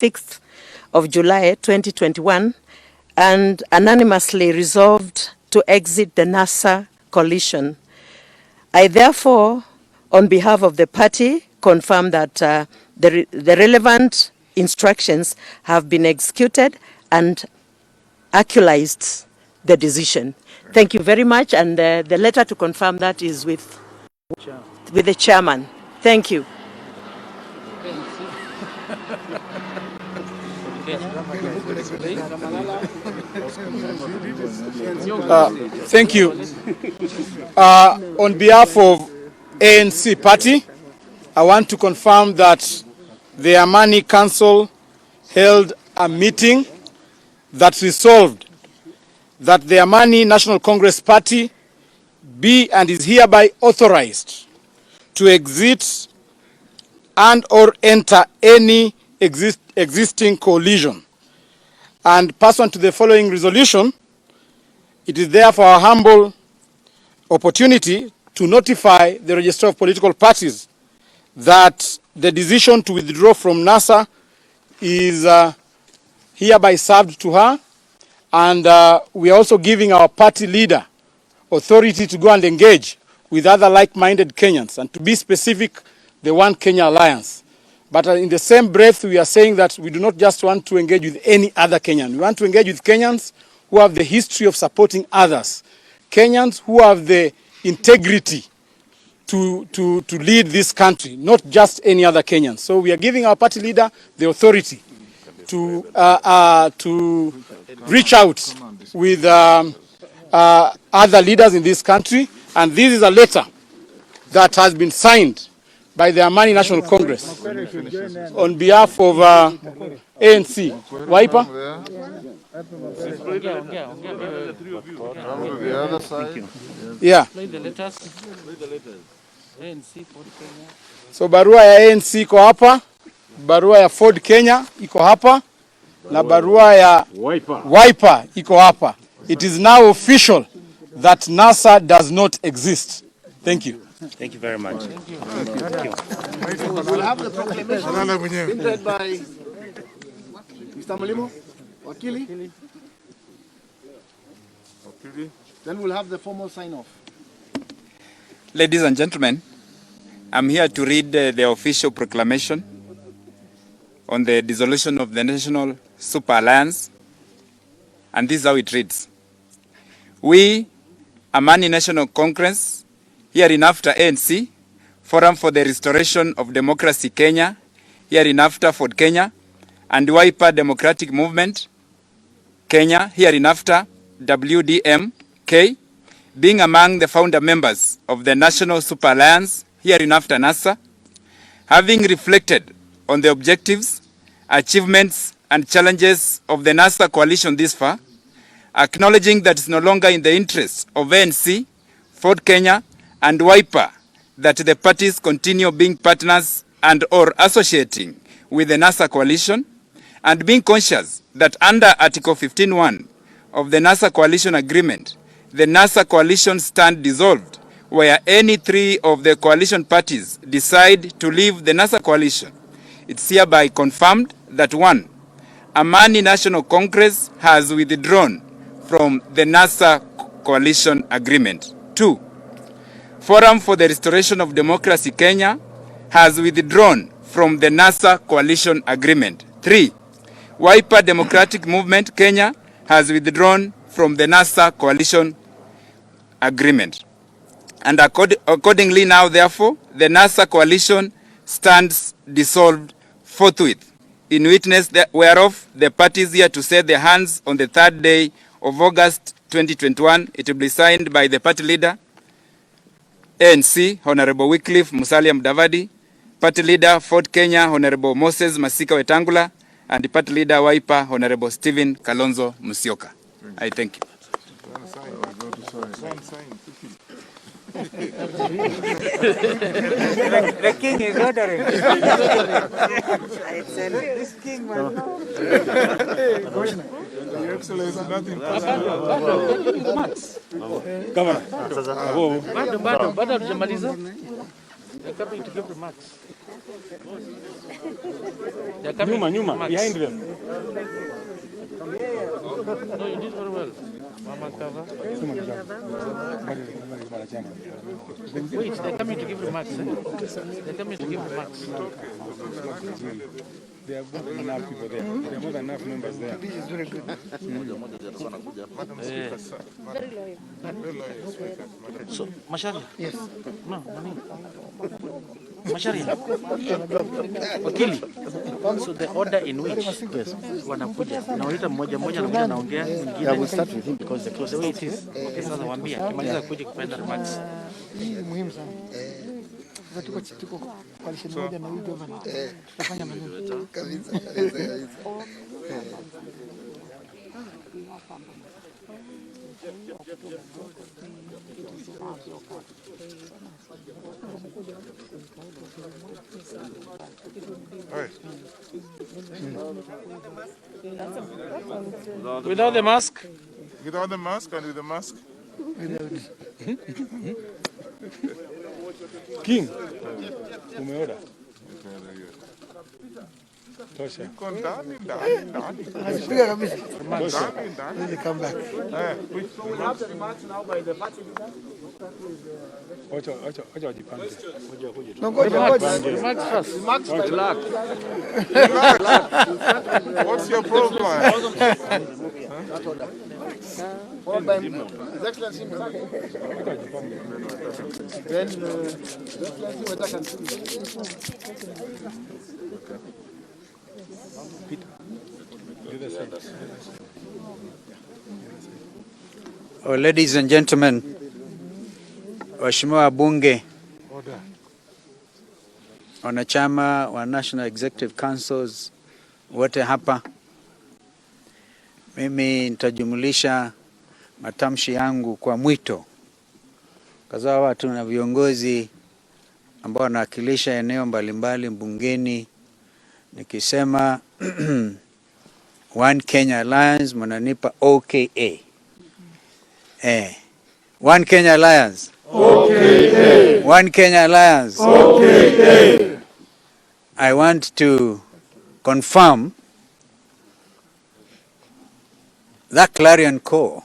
6th of July 2021 and unanimously resolved to exit the NASA coalition. I therefore, on behalf of the party, confirm that the relevant instructions have been executed and actualized the decision. Thank you very much, and the letter to confirm that is with the chairman. Thank you. Thank you. On behalf of ANC Party, I want to confirm that the Amani Council held a meeting that resolved that the Amani National Congress Party be and is hereby authorized to exit and or enter any existing coalition. And pursuant to the following resolution, it is therefore a humble opportunity to notify the Registrar of Political Parties that the decision to withdraw from NASA is hereby served to her, and we are also giving our party leader authority to go and engage with other like-minded Kenyans, and to be specific, the One Kenya Alliance. But in the same breath, we are saying that we do not just want to engage with any other Kenyan. We want to engage with Kenyans who have the history of supporting others, Kenyans who have the integrity to lead this country, not just any other Kenyans. So we are giving our party leader the authority to reach out with other leaders in this country, and this is a letter that has been signed by the Amani National Congress on behalf of ANC. Wiper? Yeah. So barua ya ANC iko hapa, barua ya Ford Kenya iko hapa, na barua ya Wiper iko hapa. It is now official that NASA does not exist. Thank you. Thank you very much. Thank you. We'll have the proclamation read by Mr. Malimo, Wakili. Then we'll have the formal sign-off. Ladies and gentlemen, I'm here to read the official proclamation on the dissolution of the National Super Alliance, and this is how it reads. We, Amani National Congress, hereinafter ANC, Forum for the Restoration of Democracy Kenya, hereinafter Ford Kenya, and Wiper Democratic Movement Kenya, hereinafter WDM-K, being among the founder members of the National Super Alliance, hereinafter NASA, having reflected on the objectives, achievements, and challenges of the NASA coalition this far, acknowledging that it's no longer in the interests of ANC, Ford Kenya, and Wiper that the parties continue being partners and or associating with the NASA coalition, and being conscious that under Article 15.1 of the NASA coalition agreement, the NASA coalition stand dissolved where any three of the coalition parties decide to leave the NASA coalition. It's hereby confirmed that 1. Amani National Congress has withdrawn from the NASA coalition agreement. 2. Forum for the Restoration of Democracy Kenya has withdrawn from the NASA coalition agreement. 3. Wiper Democratic Movement Kenya has withdrawn from the NASA coalition agreement. And accordingly now, therefore, the NASA coalition stands dissolved forthwith, in witness whereof the parties here to set their hands on the 3rd day of August 2021. It will be signed by the party leader, ANC, Honorable Wycliffe Musalia Mudavadi, party leader, Ford Kenya, Honorable Moses Masika Wetangula, and the party leader, Wiper, Honorable Stephen Kalonzo Musyoka. I thank you. The king is ordering. This king will know. Your Excellency, nothing Bado tujamaliza. They're coming to give remarks. Nyuma, behind them. No, you did very well. Mama cover. Wait, they're coming to give remarks. They're coming to give remarks. There are more than enough people there. There are more than enough members there. This is very good. So, Mashari? Yes. No, Mani. Mashari? Wakili? So the order in which wanakuja nawaita mmoja mmoja na naongea mwingine. Yeah, we'll start with him Because the closer way it is. Okay, sasa waambie kimaliza kuja kupenda remarks. Hii ni muhimu sana. Tuko coalition moja na huyu governor. Tutafanya maneno. Kabisa. Without the mask? Without the mask and with the mask? King, umeoda? Tosha. Iko ndani. Anapiga kabisa. Tosha. Really come back. Wacha wajipange. No, ngoja. Remarks first. Relax. What's your problem? All by His Excellency. Then His Excellency Oh, ladies and gentlemen, Waheshimiwa Bunge, wanachama wa National Executive Councils wote hapa, mimi nitajumulisha matamshi yangu kwa mwito, kwa sababu tuna viongozi ambao wanawakilisha eneo mbalimbali bungeni. Nikisema One Kenya Alliance, mnanipa OKA. One Kenya Alliance. OKA. One Kenya Alliance. OKA. I want to confirm that clarion call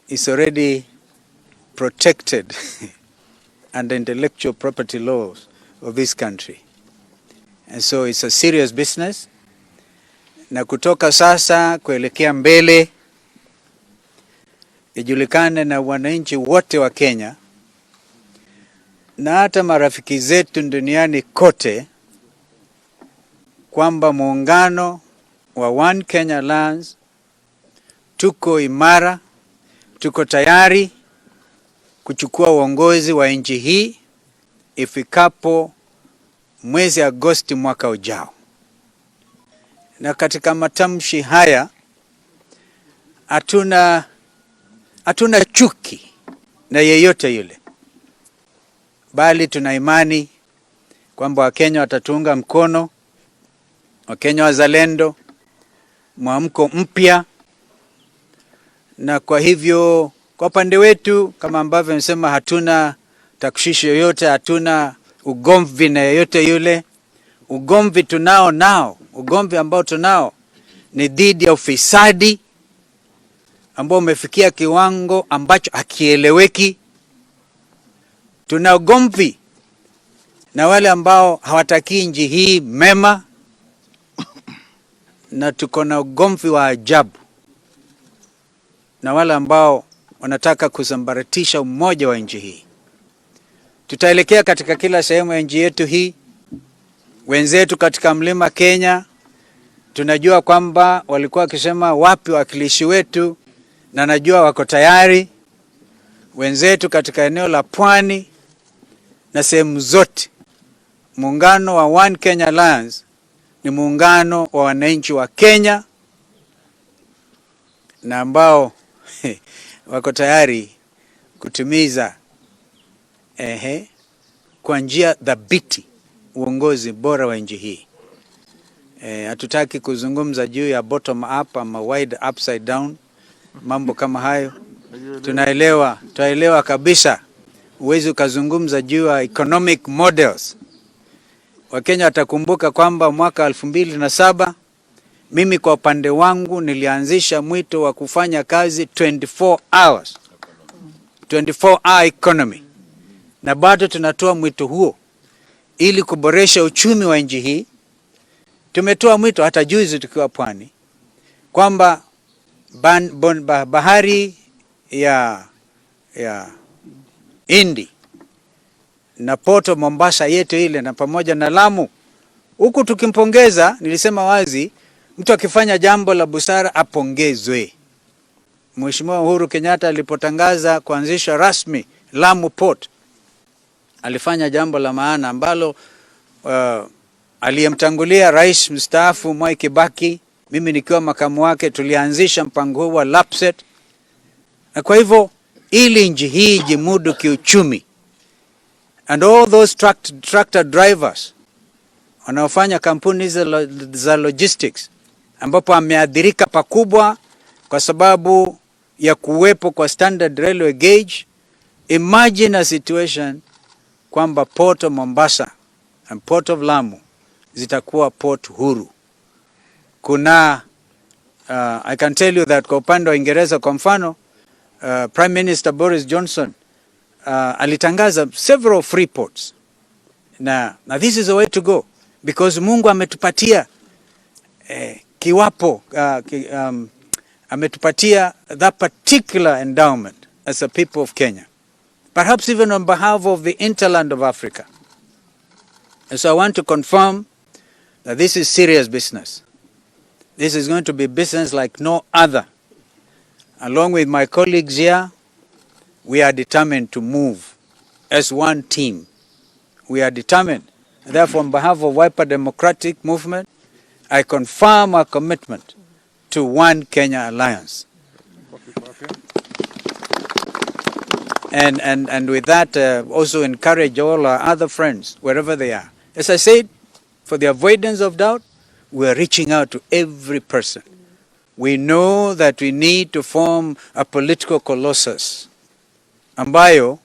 is already protected under intellectual property laws of this country. And so it's a serious business. Na kutoka sasa kuelekea mbele, ijulikane na wananchi wote wa Kenya na hata marafiki zetu duniani kote kwamba muungano wa One Kenya Alliance tuko imara, tuko tayari kuchukua uongozi wa nchi hii ifikapo mwezi Agosti mwaka ujao. Na katika matamshi haya hatuna chuki na yeyote yule, bali tuna imani kwamba Wakenya watatuunga mkono, Wakenya wazalendo, mwamko mpya. Na kwa hivyo kwa pande wetu, kama ambavyo nimesema, hatuna takshishi yoyote, hatuna ugomvi na yeyote yule. Ugomvi ugomvi ambao tunao ni dhidi ya ufisadi ambao umefikia kiwango ambacho hakieleweki. Tuna ugomvi na wale ambao hawataki nchi hii mema, na tuko na ugomvi wa ajabu na wale ambao wanataka kusambaratisha umoja wa nchi hii. Tutaelekea katika kila sehemu ya nchi yetu hii. Wenzetu katika mlima Kenya tunajua kwamba walikuwa wakisema wapi wakilishi wetu, na najua wako tayari. Wenzetu katika eneo la Pwani na sehemu zote, muungano wa One Kenya Alliance ni muungano wa wananchi wa Kenya na ambao wako tayari kutimiza kwa njia dhabiti uongozi bora wa nchi hii. Hatutaki kuzungumza juu ya bottom up ama wide upside down, mambo kama hayo. Tunaelewa kabisa. Uwezi ukazungumza juu ya economic models Wakenya watakumbuka kwamba mwaka 2007 mimi kwa upande wangu nilianzisha mwito wa kufanya kazi 24 hours. 24-hour economy. Na bado tunatoa mwito huo ili kuboresha uchumi wa nchi hii. Tumetoa mwito hata juzi tukiwa pwani kwamba bahari ya Hindi na Porto Mombasa yetu ile na pamoja na Lamu, huku tukimpongeza, nilisema wazi, mtu akifanya jambo la busara apongezwe. Mheshimiwa Uhuru Kenyatta alipotangaza kuanzisha rasmi Lamu Port, alifanya jambo la maana ambalo aliyemtangulia rais mstaafu Mwai Kibaki, mimi nikiwa makamu wake, tulianzisha mpango huu wa LAPSSET. Na kwa hivyo ili nchi hii jimudu kiuchumi, and all those tractor drivers wanaofanya kampuni za logistics ambapo ameadhirika pakubwa kwa sababu ya kuwepo kwa standard railway gauge. Imagine a situation kwamba Port of Mombasa and Port of Lamu zitakuwa port huru. Kuna I can tell you that kwa upande wa Uingereza kwa mfano, Prime Minister Boris Johnson alitangaza several free ports. Na this is the way to go, because Mungu ametupatia kiwapo ametupatia that particular endowment as a people of Kenya, perhaps even on behalf of the hinterland of Africa. And so I want to confirm that this is serious business. This is going to be business like no other. Along with my colleagues here, we are determined to move as one team. We are determined. Therefore, on behalf of Wiper Democratic Movement, I confirm our commitment to One Kenya Alliance. And with that, also encourage all our other friends, wherever they are. As I said, for the avoidance of doubt, we are reaching out to every person. We know that we need to form a political colossus ambayo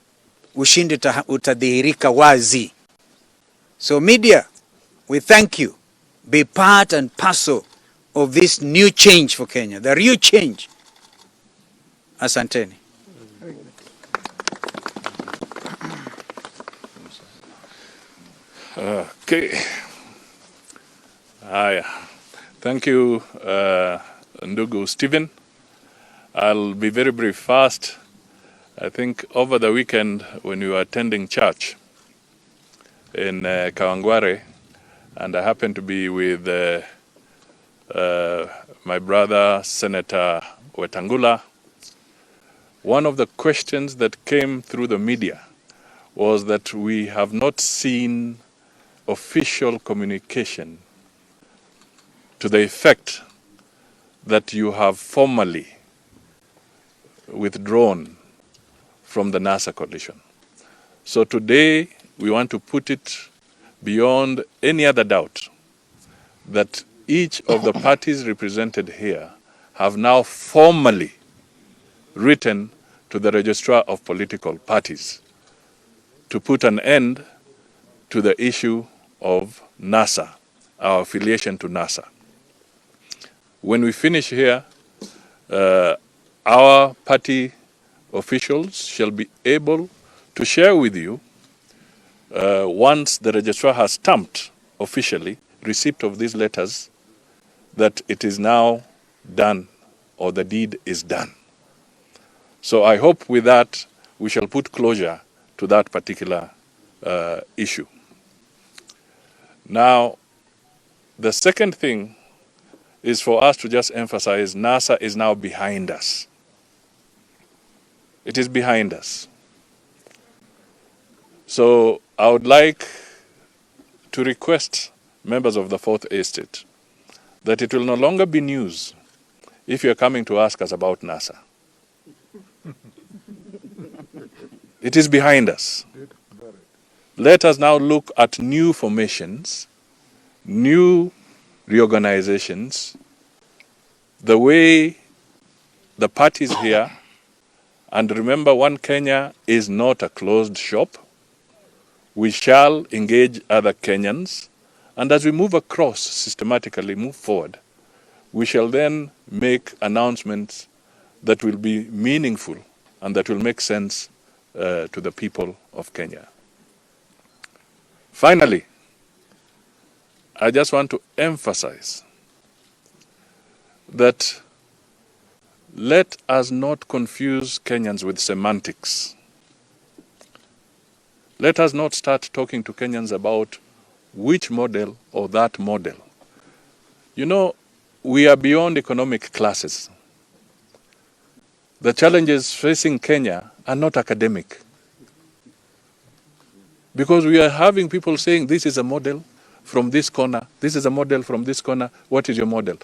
ushindi utadhihirika wazi. So media, we thank you. Be part and parcel of this new change for Kenya, the real change. Asanteni. Okay. Thank you, Ndugu Stephen. I'll be very brief. First, I think over the weekend when we were attending church in Kawangware, and I happened to be with my brother, Senator Wetangula, one of the questions that came through the media was that we have not seen official communication to the effect that you have formally withdrawn from the NASA coalition. So today we want to put it beyond any other doubt that each of the parties represented here have now formally written to the Registrar of Political Parties to put an end to the issue of NASA, our affiliation to NASA. When we finish here, our party officials shall be able to share with you, once the registrar has stamped officially receipt of these letters, that it is now done, or the deed is done. So I hope with that we shall put closure to that particular issue. Now, the second thing is for us to just emphasize NASA is now behind us. It is behind us. So I would like to request members of the Fourth Estate that it will no longer be news if you're coming to ask us about NASA. It is behind us. Let us now look at new formations, new reorganizations, the way the parties here, and remember, One Kenya is not a closed shop. We shall engage other Kenyans And as we move across, systematically move forward, we shall then make announcements that will be meaningful and that will make sense to the people of Kenya. Finally, I just want to emphasize that let us not confuse Kenyans with semantics. Let us not start talking to Kenyans about which model or that model. You know, we are beyond economic classes. The challenges facing Kenya are not academic. Because we are having people saying this is a model from this corner, this is a model from this corner, what is your model?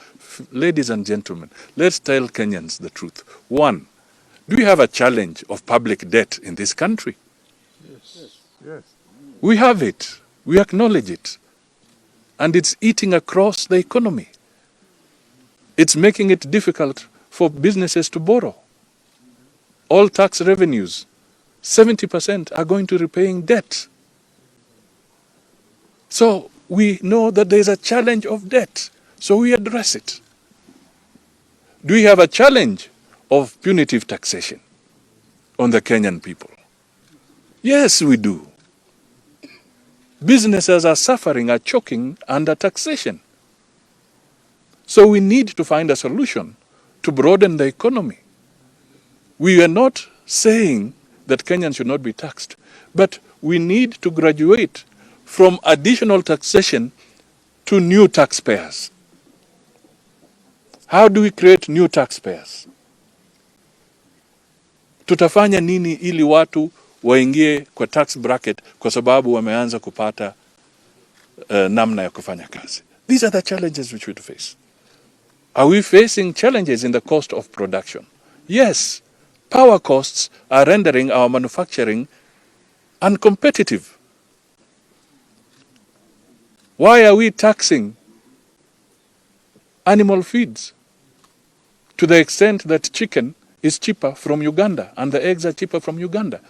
Ladies and gentlemen, let's tell Kenyans the truth. One, do we have a challenge of public debt in this country? Yes. Yes. We have it. We acknowledge it. And it's eating across the economy. It's making it difficult for businesses to borrow. All tax revenues, 70% are going to repaying debt. So we know that there is a challenge of debt, so we address it. Do we have a challenge of punitive taxation on the Kenyan people? Yes, we do. Businesses are suffering, are choking under taxation. So we need to find a solution to broaden the economy. We are not saying that Kenyans should not be taxed, but we need to graduate from additional taxation to new taxpayers. How do we create new taxpayers? Tutafanya nini ili watu waingie kwa tax bracket kwa sababu wameanza kupata namna ya kufanya kazi? These are the challenges which we face. Are we facing challenges in the cost of production? Yes. Power costs are rendering our manufacturing uncompetitive. Why are we taxing animal feeds to the extent that chicken is cheaper from Uganda and the eggs are cheaper from Uganda?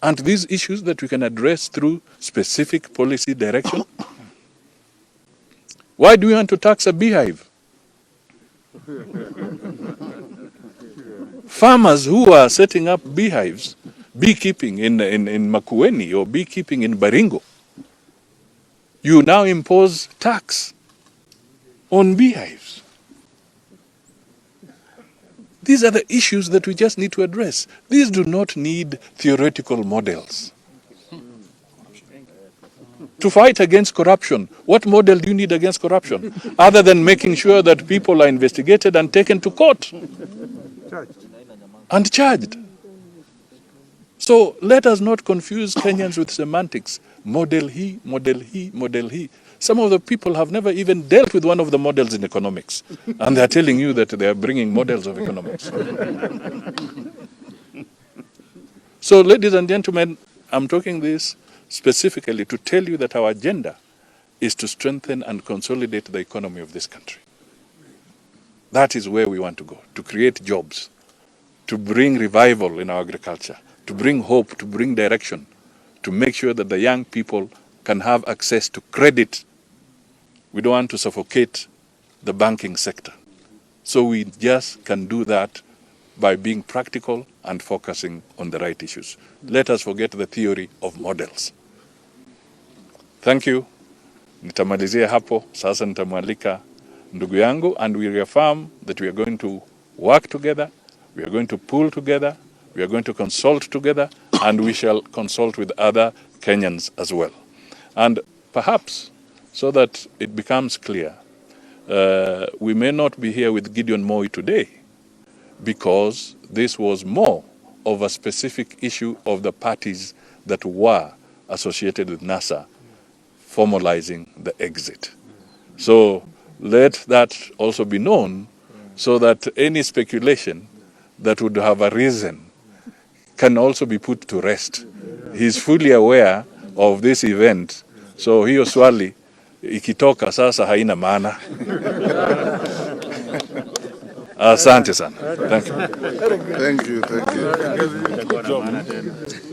And these issues that we can address through specific policy direction? Why do we want to tax a beehive? Farmers who are setting up beehives, beekeeping in Makwiny or beekeeping in Baringo, you now impose tax on beehives. These are the issues that we just need to address. These do not need theoretical models. To fight against corruption, what model do you need against corruption? Other than making sure that people are investigated and taken to court and charged. So let us not confuse Kenyans with semantics. Model he, model he, model he. Some of the people have never even dealt with one of the models in economics. And they're telling you that they are bringing models of economics. So, ladies and gentlemen, I'm talking this specifically to tell you that our agenda is to strengthen and consolidate the economy of this country. That is where we want to go, to create jobs, to bring revival in our agriculture, to bring hope, to bring direction, to make sure that the young people can have access to credit. We don't want to suffocate the banking sector. So we just can do that by being practical and focusing on the right issues. Let us forget the theory of models. Thank you. Nitamalizia hapo. Sasa nitamwalika ndugu yangu, and we reaffirm that we are going to work together, we are going to pull together, we are going to consult together, and we shall consult with other Kenyans as well. And perhaps, so that it becomes clear, we may not be here with Gideon Moi today because this was more of a specific issue of the parties that were associated with NASA formalizing the exit. So let that also be known so that any speculation that would have arisen can also be put to rest. He's fully aware of this event, so hiyo swali ikitoka sasa haina maana. Asante sana. Thank you. Thank you, thank you.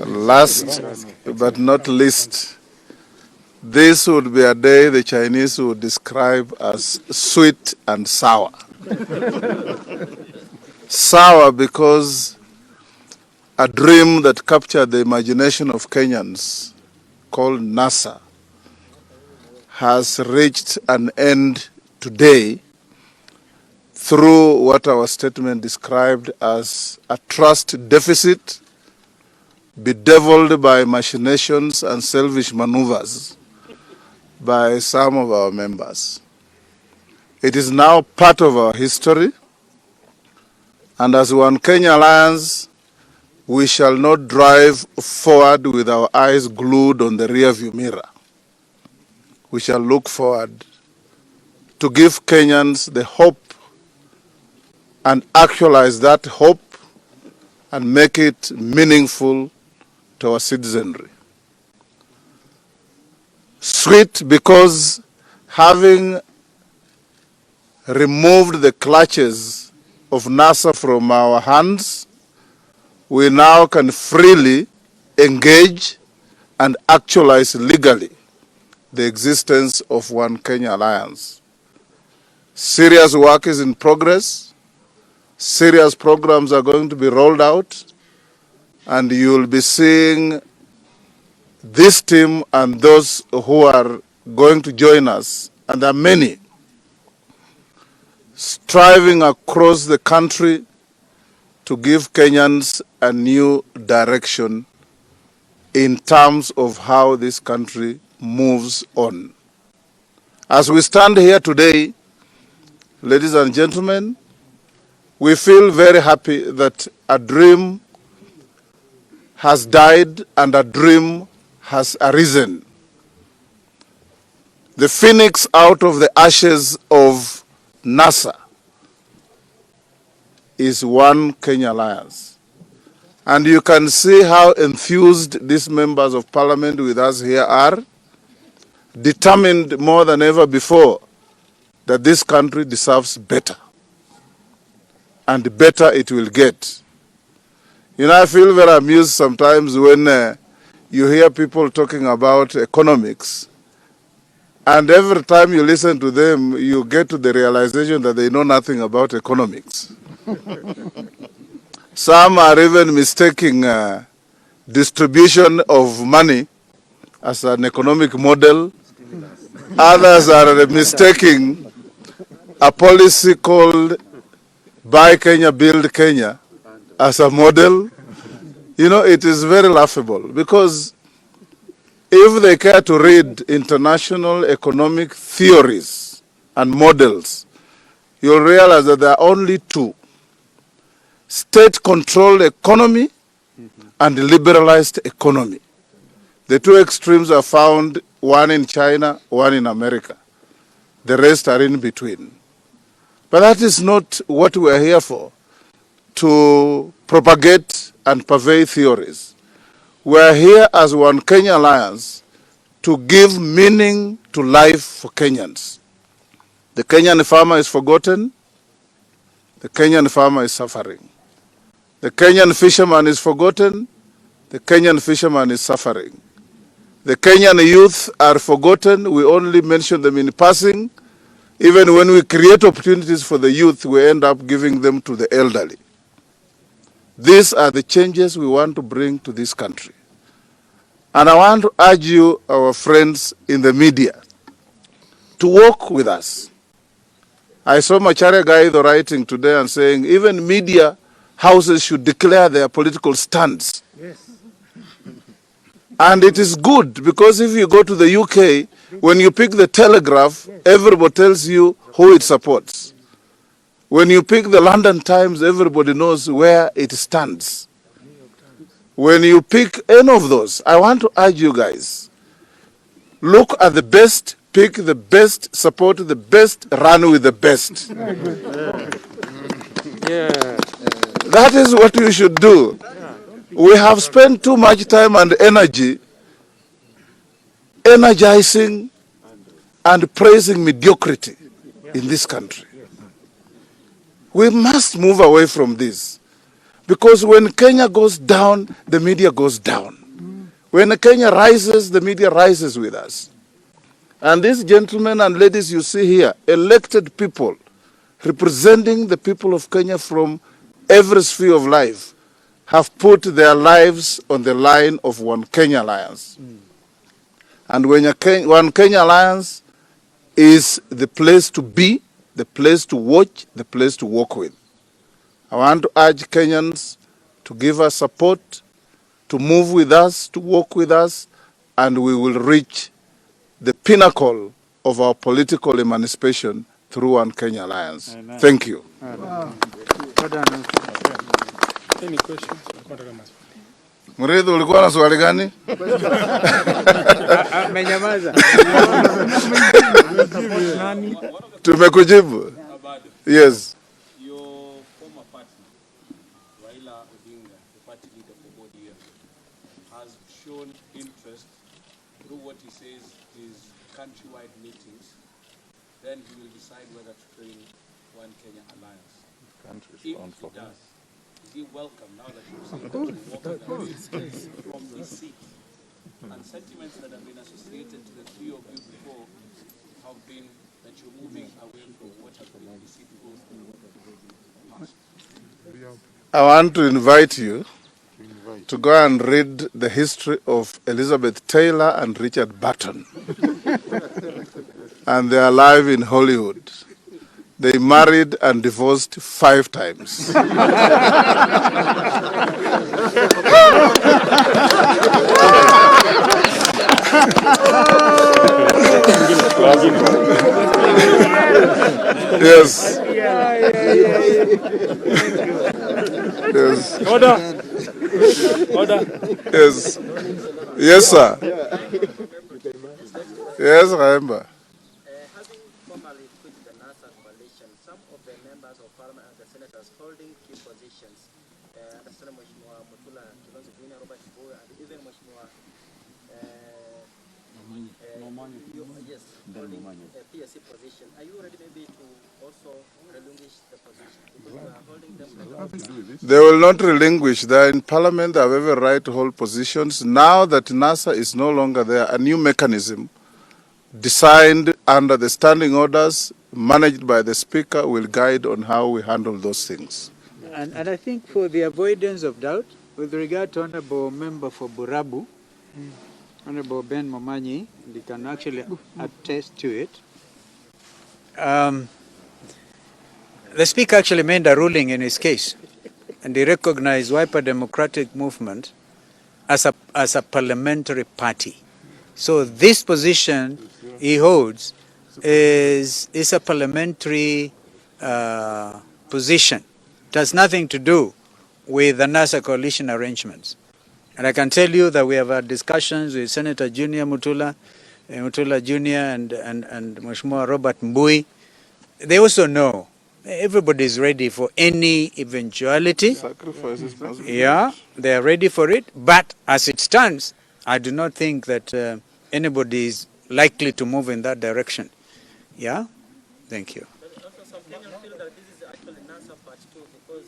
Last but not least, This would be a day the Chinese would describe as sweet and sour. Sour because a dream that captured the imagination of Kenyans, called NASA, has reached an end today through what our statement described as a trust deficit bedeviled by machinations and selfish maneuvers by some of our members. It is now part of our history, and as One Kenya Alliance, we shall not drive forward with our eyes glued on the rearview mirror. We shall look forward to give Kenyans the hope and actualize that hope and make it meaningful to our citizenry. Sweet because having removed the clutches of NASA from our hands, we now can freely engage and actualize legally the existence of One Kenya Alliance. Serious work is in progress. Serious programs are going to be rolled out, and you'll be seeing this team and those who are going to join us, and there are many, striving across the country to give Kenyans a new direction in terms of how this country moves on. As we stand here today, ladies and gentlemen, we feel very happy that a dream has died and a dream has arisen. The phoenix out of the ashes of NASA is One Kenya Alliance. And you can see how enthused these members of parliament with us here are, determined more than ever before that this country deserves better. And better it will get. You know, I feel very amused sometimes when you hear people talking about economics, and every time you listen to them, you get to the realization that they know nothing about economics. Some are even mistaking distribution of money as an economic model. Others are mistaking a policy called Buy Kenya, Build Kenya as a model. You know, it is very laughable because if they care to read international economic theories and models, you'll realize that there are only two: state-controlled economy and liberalized economy. The two extremes are found, one in China, one in America. The rest are in between. But that is not what we are here for, to propagate and purvey theories. We are here as One Kenya Alliance to give meaning to life for Kenyans. The Kenyan farmer is forgotten. The Kenyan farmer is suffering. The Kenyan fisherman is forgotten. The Kenyan fisherman is suffering. The Kenyan youth are forgotten. We only mention them in passing. Even when we create opportunities for the youth, we end up giving them to the elderly. These are the changes we want to bring to this country. And I want to urge you, our friends in the media, to work with us. I saw Macharia Gaitho writing today and saying even media houses should declare their political stance. Yes. And it is good because if you go to the UK, when you pick the Telegraph, everybody tells you who it supports. When you pick the London Times, everybody knows where it stands. When you pick any of those, I want to urge you guys, look at the best, pick the best, support the best, run with the best. That is what you should do. We have spent too much time and energy energizing and praising mediocrity in this country. We must move away from this. Because when Kenya goes down, the media goes down. When Kenya rises, the media rises with us. And these gentlemen and ladies you see here, elected people, representing the people of Kenya from every sphere of life, have put their lives on the line of One Kenya Alliance. And when One Kenya Alliance is the place to be, the place to watch, the place to work with. I want to urge Kenyans to give us support, to move with us, to work with us, and we will reach the pinnacle of our political emancipation through One Kenya Alliance. Amen. Thank you. Any questions? Murithi, ulikuwa na swali gani? Amenyamaza. Tumekujibu. Yes. Your former partner, Raila Odinga, the party leader for ODM, has shown interest through what he says is countrywide meetings. Then he will decide whether to join One Kenya Alliance. If he does, is he welcome now that you've seen that you walk away from this seat? And sentiments that have been associated to the three of you before have been that you're moving away from what has been the seat goes through. I want to invite you to go and read the history of Elizabeth Taylor and Richard Burton. And they are alive in Hollywood. They married and divorced 5 times. Yes. Yes. Order. Order. Yes. Yes, sir. Yes, Raimba. Having formally quit the NASA coalition, some of the members of parliament and the senators holding key positions, understand Mheshimiwa Mutula, Kalonzo, Robert Boy, and even Mheshimiwa yes, holding a PSC position. Are you ready maybe to also relinquish the position? Because you are holding them. They will not relinquish. They are in parliament. They have every right to hold positions. Now that NASA is no longer there, a new mechanism designed under the standing orders managed by the Speaker will guide on how we handle those things. And I think for the avoidance of doubt, with regard to Honorable Member for Burabu, Honorable Ben Momanyi, they can actually attest to it. The Speaker actually made a ruling in his case, and he recognized Wiper Democratic Movement as a parliamentary party. So this position he holds is a parliamentary position. It has nothing to do with the NASA coalition arrangements. And I can tell you that we have had discussions with Senator Junior Mutula Junior and Mheshimiwa Robert Mbui. They also know everybody is ready for any eventuality. Sacrifices must be Yeah, they are ready for it. But as it stands, I do not think that anybody is likely to move in that direction. Yeah? Thank you. But also some Kenyans feel that this is actually NASA part 2 because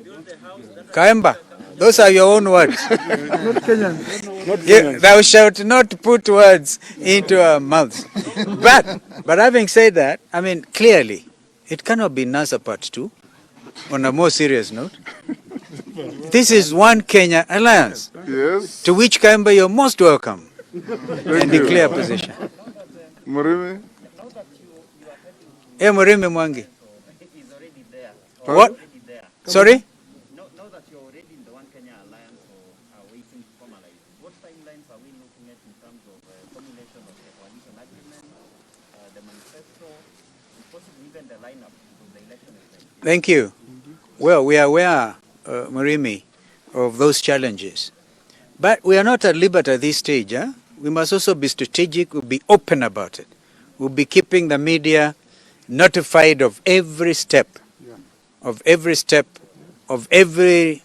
build the house, then Kaemba, those are your own words. Not Kenyans. Not Yeah, Kenyans. thou shalt not put words into our mouths. But having said that, I mean, clearly, it cannot be NASA Part 2. On a more serious note, this is One Kenya Alliance, Yes. to which Kaemba you're most welcome and declare position. Murimi? Murimi Mwangi. is already there. What? Already there. Sorry? Now that you're already in the One Kenya Alliance or are waiting to formalize, what timelines are we looking at in terms of formulation of the coalition agreement, the manifesto, and possibly even the lineup of the election is ready? Thank you. Well, we are aware, Murimi, of those challenges. But we are not at liberty at this stage. We must also be strategic. We'll be open about it. We'll be keeping the media notified of every step, of every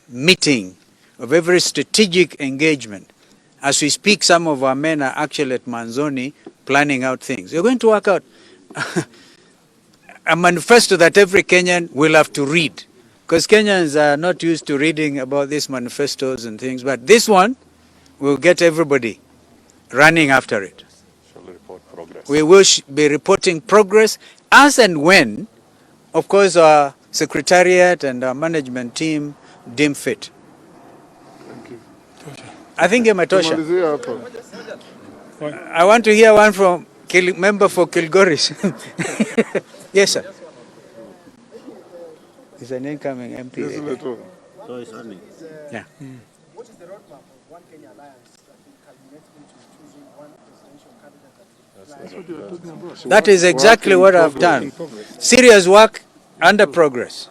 meeting, of every strategic engagement. As we speak, some of our men are actually at Manzoni planning out things. We're going to work out a manifesto that every Kenyan will have to read. Because Kenyans are not used to reading about these manifestos and things. But this one will get everybody running after it. Shall report. progress. We will be reporting progress as and when, of course, our secretariat and our management team deem fit. I think imetosha. I want to hear one from member for Kilgoris. Yes, sir. Is an incoming MP. Yes, So it's running. Yeah. What is the roadmap of One Kenya Alliance that will culminate into choosing one presidential candidate? That's what you're talking about. That is exactly what I've done. Serious work under progress.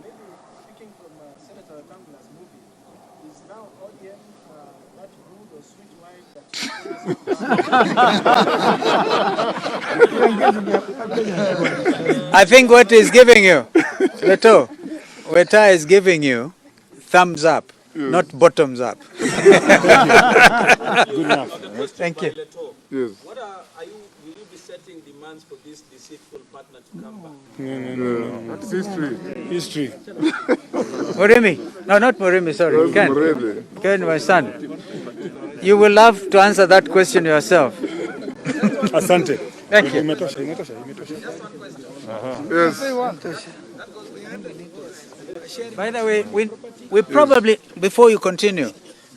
Maybe speaking from Senator Wetangula's movie, is now ODM that rude or sweet wife that I think what he's giving you, Leto, Weta is giving you thumbs up, not bottoms up. Good enough. Thank you. Yes. What are you, will you be setting demands for this deceitful partner to come back? No. That's history. History. Murimi. No, not Murimi, sorry. Ken. Ken. Ken, my son. You will love to answer that question yourself. Asante. Thank you. Yes. By the way, we probably, before you continue,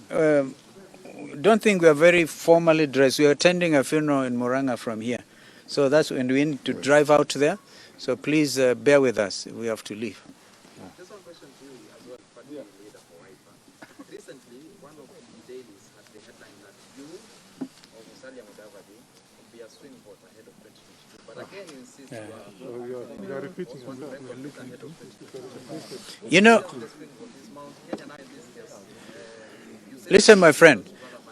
don't think we are very formally dressed. We are attending a funeral in Murang'a from here. So that's when we need to drive out there. So please bear with us. We have to leave. Just one question to you as well, party leader for Wiper. Recently, one of the dailies had the headline that you or Mudavadi will be a swing vote ahead of 2022. But again, you insist you are repeating. You know, listen, my friend,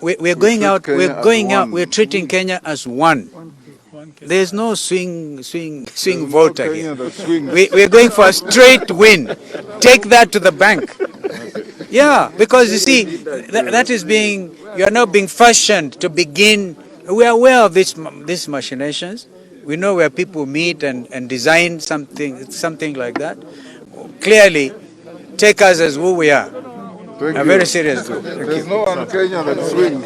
we're going out, we're treating Kenya as one. There's no swing voter here. We're going for a straight win. Take that to the bank. Yeah, because you see, that is being, you are now being fashioned to begin. We are aware of these machinations. We know where people meet and design something like that. Clearly, take us as who we are. A very serious group. There's no one in Kenya that swings.